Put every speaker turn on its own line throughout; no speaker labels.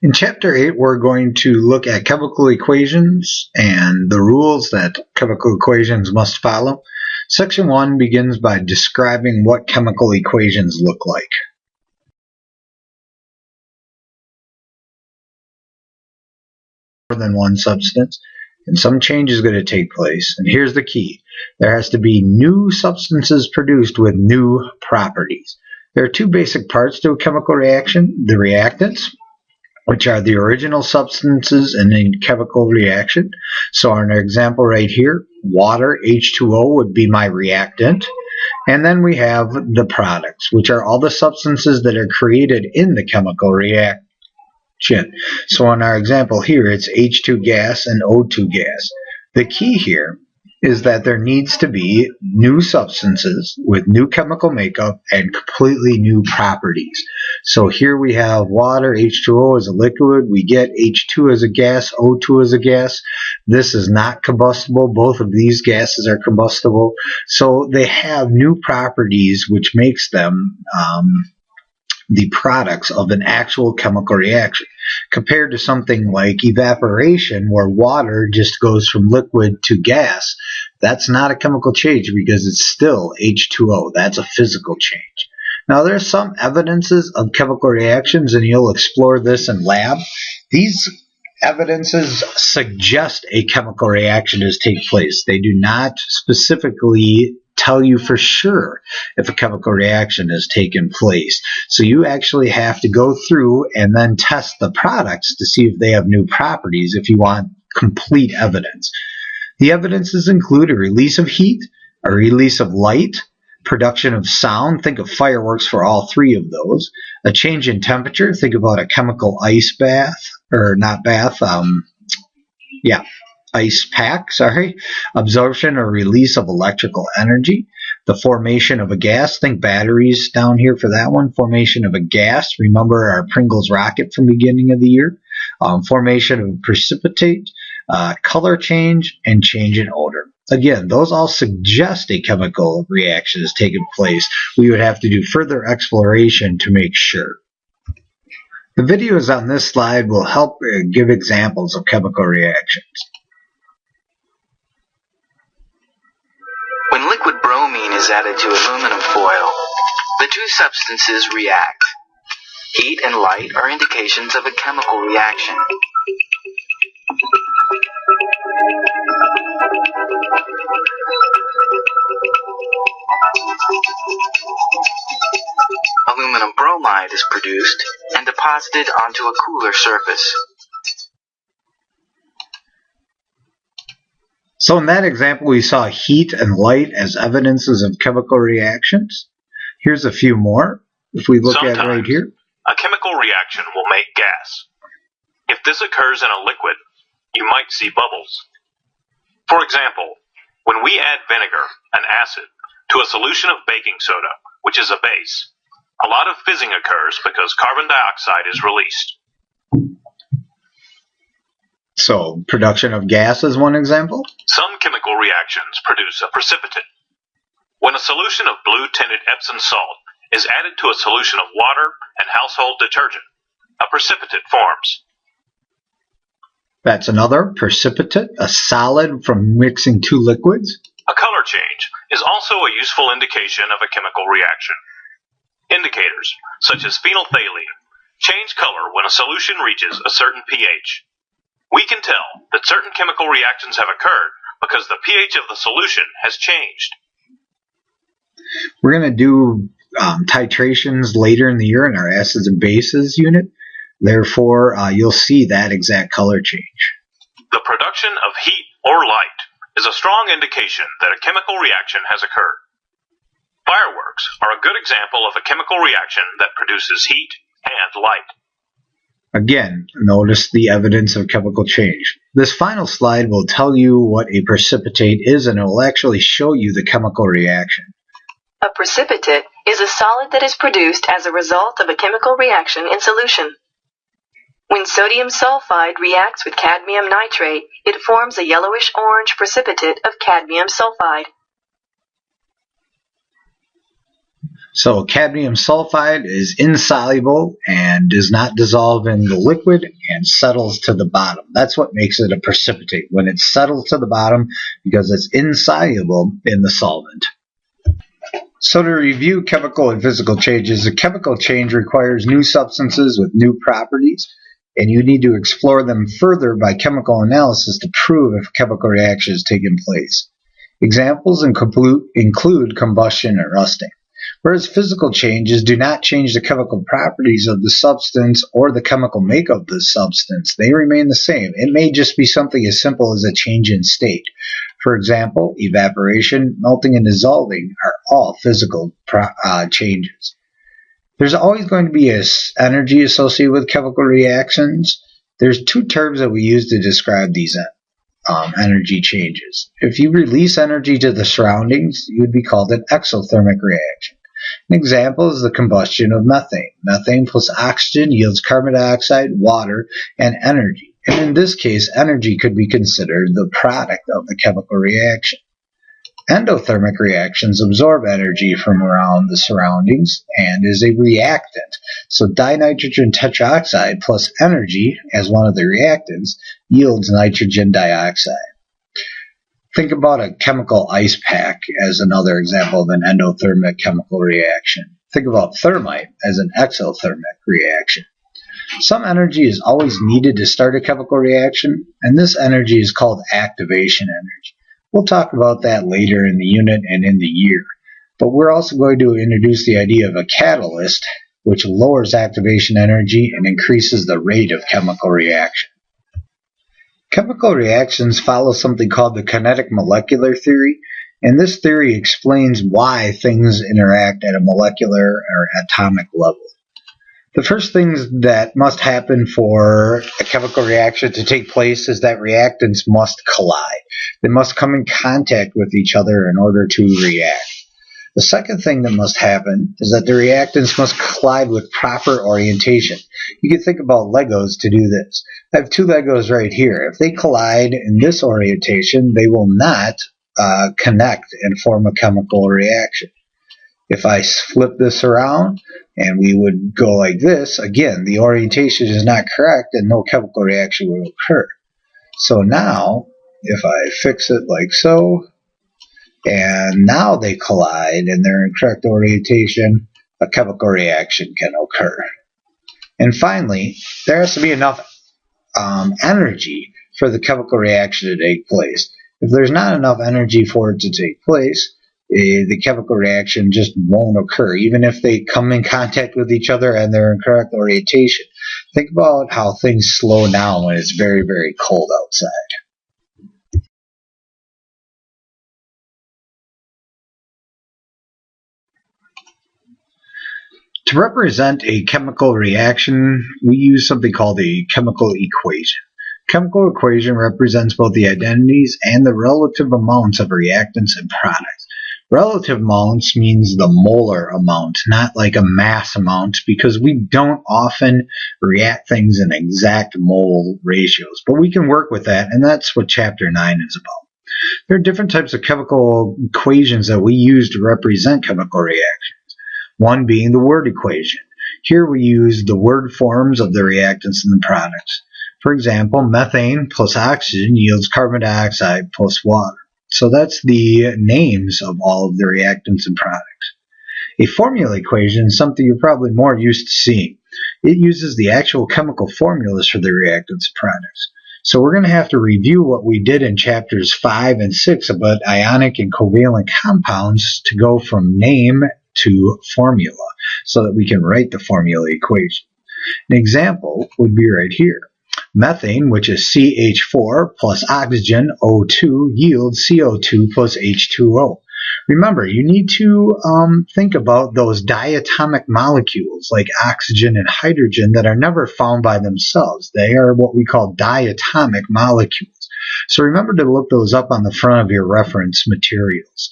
In Chapter 8, we're going to look at chemical equations and the rules that chemical equations must follow. Section 1 begins by describing what chemical equations look like. More than one substance, and some change is going to take place. And here's the key. There has to be new substances produced with new properties. There are two basic parts to a chemical reaction: the reactants, which are the original substances in a chemical reaction. So in our example right here, water, H2O, would be my reactant. And then we have the products, which are all the substances that are created in the chemical reaction. So in our example here, it's H2 gas and O2 gas. The key here is that there needs to be new substances with new chemical makeup and completely new properties. So here we have water, H2O as a liquid. We get H2 as a gas, O2 as a gas. This is not combustible. Both of these gases are combustible. So they have new properties which makes them the products of an actual chemical reaction, compared to something like evaporation, where water just goes from liquid to gas. That's not a chemical change because it's still H2O. That's a physical change. Now, there's some evidences of chemical reactions, and you'll explore this in lab. These evidences suggest a chemical reaction has taken place. They do not specifically tell you for sure if a chemical reaction has taken place. So you actually have to go through and then test the products to see if they have new properties if you want complete evidence. The evidences include a release of heat, a release of light, production of sound, think of fireworks for all three of those, a change in temperature, think about a chemical ice bath, or not bath, ice pack, absorption or release of electrical energy, the formation of a gas, think batteries down here for that one, formation of a gas, remember our Pringles rocket from the beginning of the year, formation of precipitate, color change, and change in odor. Again, those all suggest a chemical reaction has taken place. We would have to do further exploration to make sure. The videos on this slide will help give examples of chemical reactions.
When liquid bromine is added to aluminum foil, the two substances react. Heat and light are indications of a chemical reaction. Aluminum bromide is produced and deposited onto a cooler surface.
So in that example, we saw heat and light as evidences of chemical reactions. Here's a few more. If we look at right here,
a chemical reaction will make gas. If this occurs in a liquid, you might see bubbles. For example, when we add vinegar, an acid, to a solution of baking soda, which is a base, a lot of fizzing occurs because carbon dioxide is released.
So, production of gas is one example.
Some chemical reactions produce a precipitate. When a solution of blue-tinted Epsom salt is added to a solution of water and household detergent, a precipitate forms.
That's another precipitate, a solid from mixing two liquids.
A color change is also a useful indication of a chemical reaction. Indicators, such as phenolphthalein, change color when a solution reaches a certain pH. We can tell that certain chemical reactions have occurred because the pH of the solution has changed.
We're going to do titrations later in the year in our acids and bases unit. Therefore, you'll see that exact color change.
The production of heat or light is a strong indication that a chemical reaction has occurred. Fireworks are a good example of a chemical reaction that produces heat and light.
Again, notice the evidence of chemical change. This final slide will tell you what a precipitate is, and it will actually show you the chemical reaction.
A precipitate is a solid that is produced as a result of a chemical reaction in solution. When sodium sulfide reacts with cadmium nitrate, it forms a yellowish-orange precipitate of cadmium sulfide.
So cadmium sulfide is insoluble and does not dissolve in the liquid and settles to the bottom. That's what makes it a precipitate, when it settles to the bottom because it's insoluble in the solvent. So to review chemical and physical changes, a chemical change requires new substances with new properties, and you need to explore them further by chemical analysis to prove if a chemical reaction has taken place. Examples include combustion and rusting. Whereas physical changes do not change the chemical properties of the substance or the chemical makeup of the substance. They remain the same. It may just be something as simple as a change in state. For example, evaporation, melting, and dissolving are all physical changes. There's always going to be energy associated with chemical reactions. There's two terms that we use to describe these energy changes. If you release energy to the surroundings, you would be called an exothermic reaction. An example is the combustion of methane. Methane plus oxygen yields carbon dioxide, water, and energy. And in this case, energy could be considered the product of the chemical reaction. Endothermic reactions absorb energy from around the surroundings and is a reactant. So dinitrogen tetroxide plus energy as one of the reactants yields nitrogen dioxide. Think about a chemical ice pack as another example of an endothermic chemical reaction. Think about thermite as an exothermic reaction. Some energy is always needed to start a chemical reaction, and this energy is called activation energy. We'll talk about that later in the unit and in the year. But we're also going to introduce the idea of a catalyst, which lowers activation energy and increases the rate of chemical reaction. Chemical reactions follow something called the kinetic molecular theory, and this theory explains why things interact at a molecular or atomic level. The first things that must happen for a chemical reaction to take place is that reactants must collide. They must come in contact with each other in order to react. The second thing that must happen is that the reactants must collide with proper orientation. You can think about Legos to do this. I have two Legos right here. If they collide in this orientation, they will not connect and form a chemical reaction. If I flip this around and we would go like this, again, the orientation is not correct and no chemical reaction will occur. So now, if I fix it like so, and now they collide and they're in correct orientation, a chemical reaction can occur. And finally, there has to be enough energy for the chemical reaction to take place. If there's not enough energy for it to take place, the chemical reaction just won't occur, even if they come in contact with each other and they're in correct orientation. Think about how things slow down when it's very, very cold outside. To represent a chemical reaction, we use something called a chemical equation. Chemical equation represents both the identities and the relative amounts of reactants and products. Relative amounts means the molar amount, not like a mass amount, because we don't often react things in exact mole ratios. But we can work with that, and that's what Chapter 9 is about. There are different types of chemical equations that we use to represent chemical reactions. One being the word equation. Here we use the word forms of the reactants and the products. For example, methane plus oxygen yields carbon dioxide plus water. So that's the names of all of the reactants and products. A formula equation is something you're probably more used to seeing. It uses the actual chemical formulas for the reactants and products. So we're going to have to review what we did in chapters 5 and 6 about ionic and covalent compounds to go from name to formula so that we can write the formula equation. An example would be right here. Methane, which is CH4 plus oxygen O2, yields CO2 plus H2O. Remember, you need to think about those diatomic molecules like oxygen and hydrogen that are never found by themselves. They are what we call diatomic molecules. So remember to look those up on the front of your reference materials.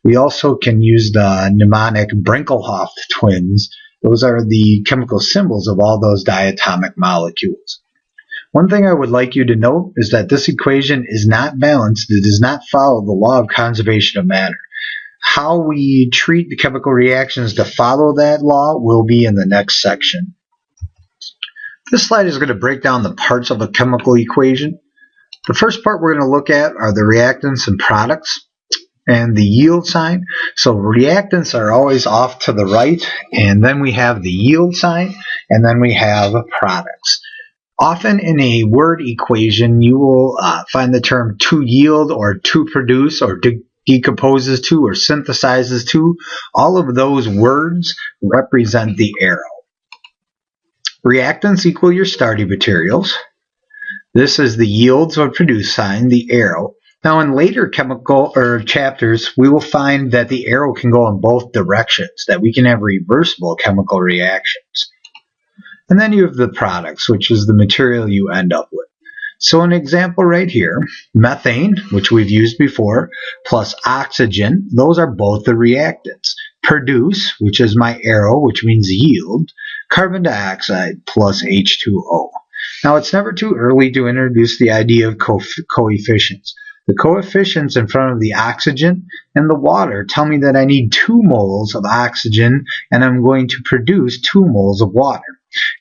We also can use the mnemonic Brinkelhoff twins. Those are the chemical symbols of all those diatomic molecules. One thing I would like you to note is that this equation is not balanced. It does not follow the law of conservation of matter. How we treat the chemical reactions to follow that law will be in the next section. This slide is going to break down the parts of a chemical equation. The first part we're going to look at are the reactants and products and the yield sign. So reactants are always off to the right, and then we have the yield sign, and then we have products. Often in a word equation, you will find the term to yield or to produce or decomposes to or synthesizes to. All of those words represent the arrow. Reactants equal your starting materials. This is the yields or produce sign, the arrow. Now in later chemical chapters, we will find that the arrow can go in both directions, that we can have reversible chemical reactions. And then you have the products, which is the material you end up with. So an example right here, methane, which we've used before, plus oxygen, those are both the reactants. Produce, which is my arrow, which means yield, carbon dioxide plus H2O. Now it's never too early to introduce the idea of coefficients. The coefficients in front of the oxygen and the water tell me that I need 2 moles of oxygen and I'm going to produce 2 moles of water.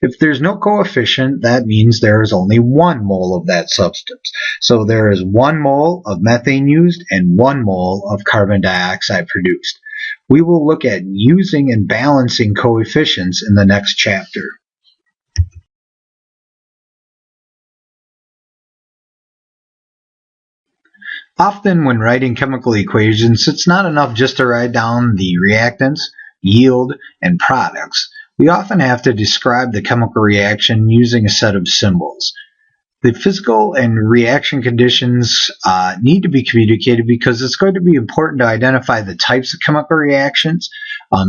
If there's no coefficient, that means there is only 1 mole of that substance. So there is 1 mole of methane used and 1 mole of carbon dioxide produced. We will look at using and balancing coefficients in the next chapter. Often when writing chemical equations, it's not enough just to write down the reactants, yield, and products. We often have to describe the chemical reaction using a set of symbols. The physical and reaction conditions need to be communicated because it's going to be important to identify the types of chemical reactions,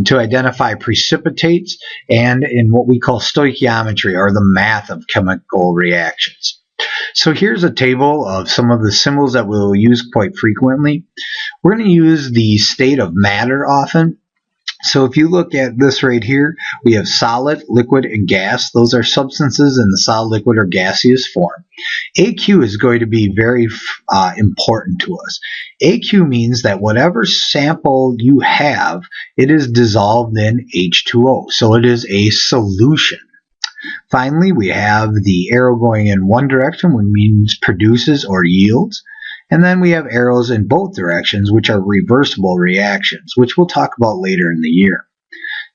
to identify precipitates, and in what we call stoichiometry, or the math of chemical reactions. So here's a table of some of the symbols that we'll use quite frequently. We're going to use the state of matter often. So if you look at this right here, we have solid, liquid, and gas. Those are substances in the solid, liquid, or gaseous form. AQ is going to be very important to us. AQ means that whatever sample you have, it is dissolved in H2O. So it is a solution. Finally, we have the arrow going in one direction, which means produces or yields. And then we have arrows in both directions, which are reversible reactions, which we'll talk about later in the year.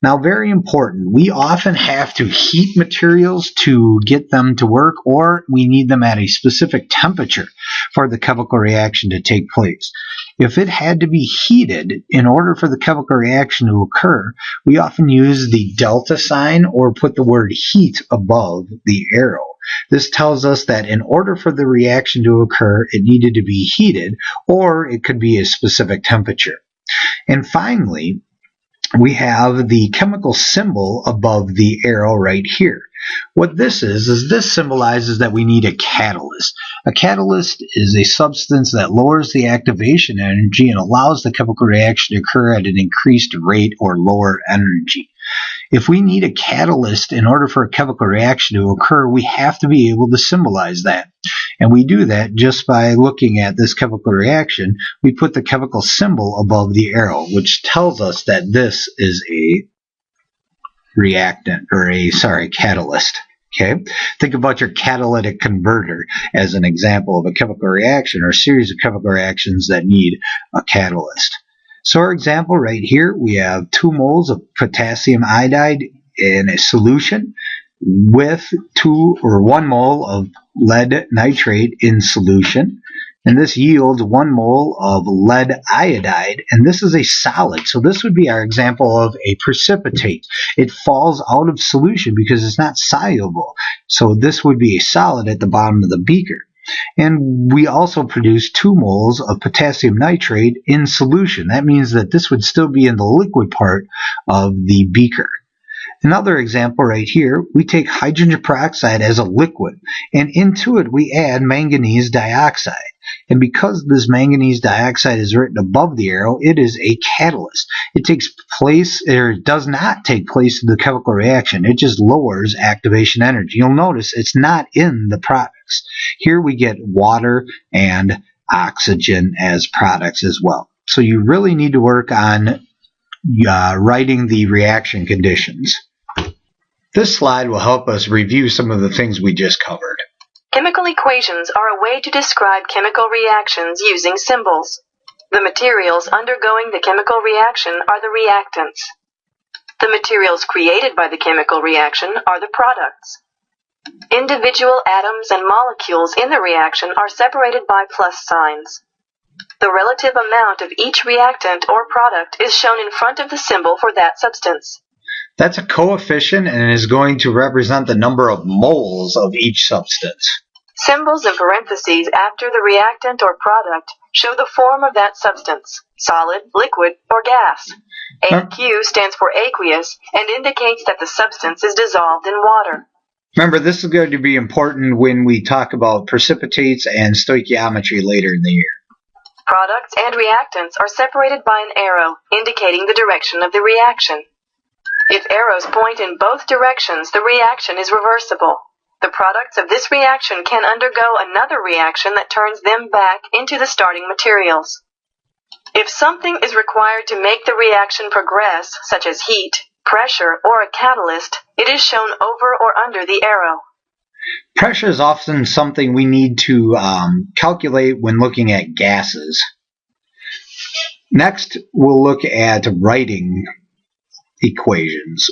Now, very important, we often have to heat materials to get them to work, or we need them at a specific temperature for the chemical reaction to take place. If it had to be heated in order for the chemical reaction to occur, we often use the delta sign or put the word heat above the arrow. This tells us that in order for the reaction to occur, it needed to be heated, or it could be a specific temperature. And finally, we have the chemical symbol above the arrow right here. What this is this symbolizes that we need a catalyst. A catalyst is a substance that lowers the activation energy and allows the chemical reaction to occur at an increased rate or lower energy. If we need a catalyst in order for a chemical reaction to occur, we have to be able to symbolize that. And we do that just by looking at this chemical reaction. We put the chemical symbol above the arrow, which tells us that this is a reactant, or catalyst. Okay? Think about your catalytic converter as an example of a chemical reaction or a series of chemical reactions that need a catalyst. So our example right here, we have 2 moles of potassium iodide in a solution with 1 mole of lead nitrate in solution. And this yields 1 mole of lead iodide, and this is a solid. So this would be our example of a precipitate. It falls out of solution because it's not soluble. So this would be a solid at the bottom of the beaker. And we also produce 2 moles of potassium nitrate in solution. That means that this would still be in the liquid part of the beaker. Another example right here, we take hydrogen peroxide as a liquid, and into it we add manganese dioxide. And because this manganese dioxide is written above the arrow, it is a catalyst. It takes place, or it does not take place in the chemical reaction. It just lowers activation energy. You'll notice it's not in the products. Here we get water and oxygen as products as well. So you really need to work on writing the reaction conditions. This slide will help us review some of the things we just covered.
Chemical equations are a way to describe chemical reactions using symbols. The materials undergoing the chemical reaction are the reactants. The materials created by the chemical reaction are the products. Individual atoms and molecules in the reaction are separated by plus signs. The relative amount of each reactant or product is shown in front of the symbol for that substance.
That's a coefficient and is going to represent the number of moles of each substance.
Symbols in parentheses after the reactant or product show the form of that substance, solid, liquid, or gas. AQ stands for aqueous and indicates that the substance is dissolved in water.
Remember, this is going to be important when we talk about precipitates and stoichiometry later in the year.
Products and reactants are separated by an arrow, indicating the direction of the reaction. If arrows point in both directions, the reaction is reversible. The products of this reaction can undergo another reaction that turns them back into the starting materials. If something is required to make the reaction progress, such as heat, pressure, or a catalyst, it is shown over or under the arrow.
Pressure is often something we need to calculate when looking at gases. Next, we'll look at writing equations.